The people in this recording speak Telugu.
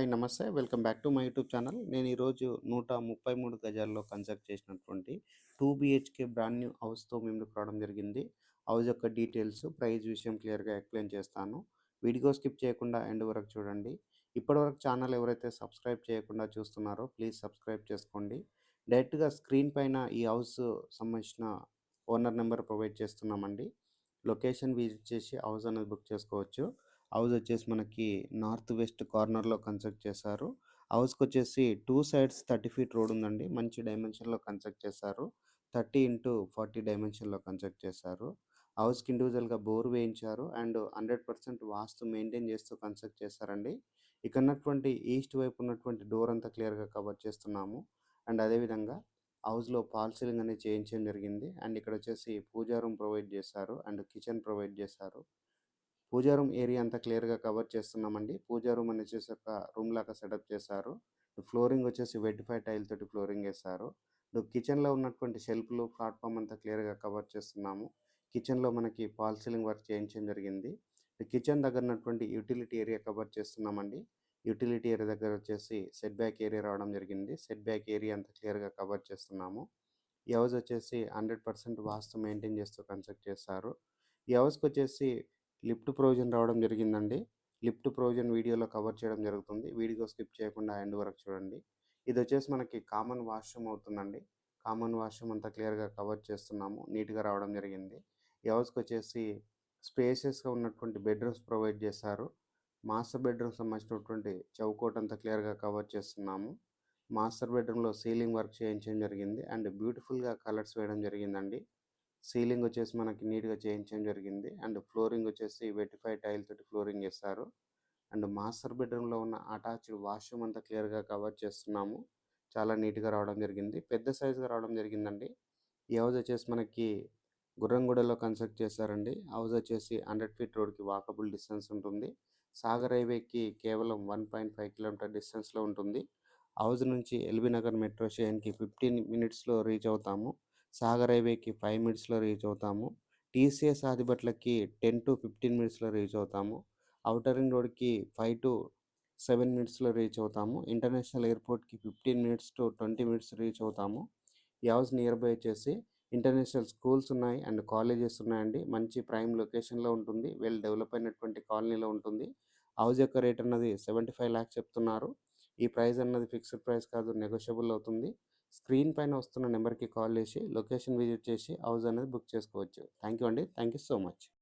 హాయ్ నమస్తే. Welcome back to my YouTube channel. నేను ఈరోజు 133 గజాల్లో కన్స్ట్రక్ట్ చేసినటువంటి 2 బీహెచ్‌కే బ్రాండ్ న్యూ హౌస్‌తో మీ ముందుకు రావడం జరిగింది. హౌస్ యొక్క డీటెయిల్స్, ప్రైస్ విషయం క్లియర్‌గా ఎక్స్‌ప్లెయిన్ చేస్తాను. వీడియో స్కిప్ చేయకుండా ఎండ్ వరకు చూడండి. ఇప్పటివరకు ఛానల్ ఎవరైతే సబ్స్క్రైబ్ చేయకుండా చూస్తున్నారో ప్లీజ్ సబ్స్క్రైబ్ చేసుకోండి. డైరెక్ట్‌గా స్క్రీన్ పైన ఈ హౌస్ సంబంధించిన ఓనర్ నెంబర్ ప్రొవైడ్ చేస్తున్నామండి. లొకేషన్ విజిట్ చేసి హౌస్ అనేది బుక్ చేసుకోవచ్చు. హౌస్ వచ్చేసి మనకి నార్త్ వెస్ట్ కార్నర్లో కన్స్ట్రక్ట్ చేశారు. హౌస్కి వచ్చేసి 2 సైడ్స్ 30 ఫీట్ రోడ్ ఉందండి. మంచి డైమెన్షన్లో కన్స్ట్రక్ట్ చేశారు. 30x40 డైమెన్షన్లో కన్స్ట్రక్ట్ చేశారు. హౌస్కి ఇండివిజువల్గా బోర్ వేయించారు అండ్ 100% వాస్తు మెయింటైన్ చేస్తూ కన్స్ట్రక్ట్ చేశారండి. ఇక్కడ ఉన్నటువంటి ఈస్ట్ వైపు ఉన్నటువంటి డోర్ అంతా క్లియర్గా కవర్ చేస్తున్నాము. అండ్ అదేవిధంగా హౌస్లో ఫాల్ సీలింగ్ అనేది చేయించడం జరిగింది. అండ్ ఇక్కడ వచ్చేసి పూజా రూమ్ ప్రొవైడ్ చేశారు అండ్ కిచెన్ ప్రొవైడ్ చేశారు. పూజా రూమ్ ఏరియా అంతా క్లియర్‌గా కవర్ చేస్తున్నామండి. పూజా రూమ్ అని వచ్చేసి ఒక రూమ్ లాగా సెటప్ చేశారు. ఫ్లోరింగ్ వచ్చేసి వెట్టిఫై టైల్ తోటి ఫ్లోరింగ్ ఏశారు. కిచెన్‌లో ఉన్నటువంటి షెల్ఫ్‌లు, ప్లాట్‌ఫార్మ్ అంతా క్లియర్‌గా కవర్ చేస్తున్నాము. కిచెన్‌లో మనకి ఫాల్ సీలింగ్ వర్క్ చేయించడం జరిగింది. కిచెన్ దగ్గర ఉన్నటువంటి యుటిలిటీ ఏరియా కవర్ చేస్తున్నామండి. యుటిలిటీ ఏరియా దగ్గర వచ్చేసి సెట్ బ్యాక్ ఏరియా రావడం జరిగింది. సెట్ బ్యాక్ ఏరియా అంతా క్లియర్‌గా కవర్ చేస్తున్నాము. ఈ హౌస్ వచ్చేసి 100% వాస్తు మెయింటైన్ చేస్తూ కన్స్ట్రక్ట్ చేశారు. ఈ హౌస్‌కొచ్చేసి లిఫ్ట్ ప్రొవిజన్ రావడం జరిగిందండి. లిఫ్ట్ ప్రొవిజన్ వీడియోలో కవర్ చేయడం జరుగుతుంది. వీడియో స్కిప్ చేయకుండా ఎండ్ వరకు చూడండి. ఇదొచ్చేసి మనకి కామన్ వాష్‌రూమ్ అవుతుందండి. కామన్ వాష్‌రూమ్ అంతా క్లియర్‌గా కవర్ చేస్తున్నాము. నీట్‌గా రావడం జరిగింది. ఈ హౌస్‌కొచ్చేసి స్పేషియస్‌గా ఉన్నటువంటి బెడ్‌రూమ్స్ ప్రొవైడ్ చేశారు. మాస్టర్ బెడ్‌రూమ్‌కి సంబంధించినటువంటి చౌకోట్ అంతా క్లియర్‌గా కవర్ చేస్తున్నాము. మాస్టర్ బెడ్‌రూమ్‌లో సీలింగ్ వర్క్ చేయించడం జరిగింది అండ్ బ్యూటిఫుల్‌గా కలర్స్ వేయడం జరిగిందండి. సీలింగ్ వచ్చేసి మనకి నీట్‌గా చేయించడం జరిగింది. అండ్ ఫ్లోరింగ్ వచ్చేసి వెట్టిఫై టైల్ తోటి ఫ్లోరింగ్ ఏశారు. అండ్ మాస్టర్ బెడ్‌రూమ్‌లో ఉన్న అటాచ్డ్ వాష్‌రూమ్ అంతా క్లియర్‌గా కవర్ చేస్తున్నాము. చాలా నీట్‌గా రావడం జరిగింది. పెద్ద సైజ్‌గా రావడం జరిగిందండి. ఈ హౌస్ వచ్చేసి మనకి గుర్రంగూడలో కన్స్ట్రక్ట్ చేశారండి. హౌస్ వచ్చేసి 100 ఫీట్ రోడ్‌కి వాకబుల్ డిస్టెన్స్ ఉంటుంది. సాగర్ హైవేకి కేవలం 1.5 కిలోమీటర్ డిస్టెన్స్‌లో ఉంటుంది. హౌస్ నుంచి ఎల్బీ నగర్ మెట్రో స్టేషన్‌కి 15 మినిట్స్‌లో రీచ్ అవుతాము. సాగర్ హైవేకి 5 మినిట్స్‌లో రీచ్ అవుతాము. టీసీఎస్ ఆదిబట్లకి 10-15 మినిట్స్‌లో రీచ్ అవుతాము. ఔటర్ రింగ్ రోడ్‌కి 5-7 మినిట్స్‌లో రీచ్ అవుతాము. ఇంటర్నేషనల్ ఎయిర్‌పోర్ట్‌కి 15 టు 20 మినిట్స్ రీచ్ అవుతాము. ఈ హౌస్ నియర్ బై వచ్చేసి ఇంటర్నేషనల్ స్కూల్స్ ఉన్నాయి అండ్ కాలేజెస్ ఉన్నాయండి. మంచి ప్రైమ్ లొకేషన్‌లో ఉంటుంది. వెల్ డెవలప్ అయినటువంటి కాలనీలో ఉంటుంది. హౌస్ యొక్క రేట్ అన్నది 75 లాక్స్ చెప్తున్నారు. ఈ ప్రైస్ అన్నది ఫిక్స్డ్ ప్రైస్ కాదు, నెగోషియబుల్ అవుతుంది. స్క్రీన్ పైన వస్తున్న నెంబర్‌కి కాల్ చేసి లొకేషన్ విజిట్ చేసి హౌస్ అనేది బుక్ చేసుకోవచ్చు. థ్యాంక్ యూ అండి. Thank you so much.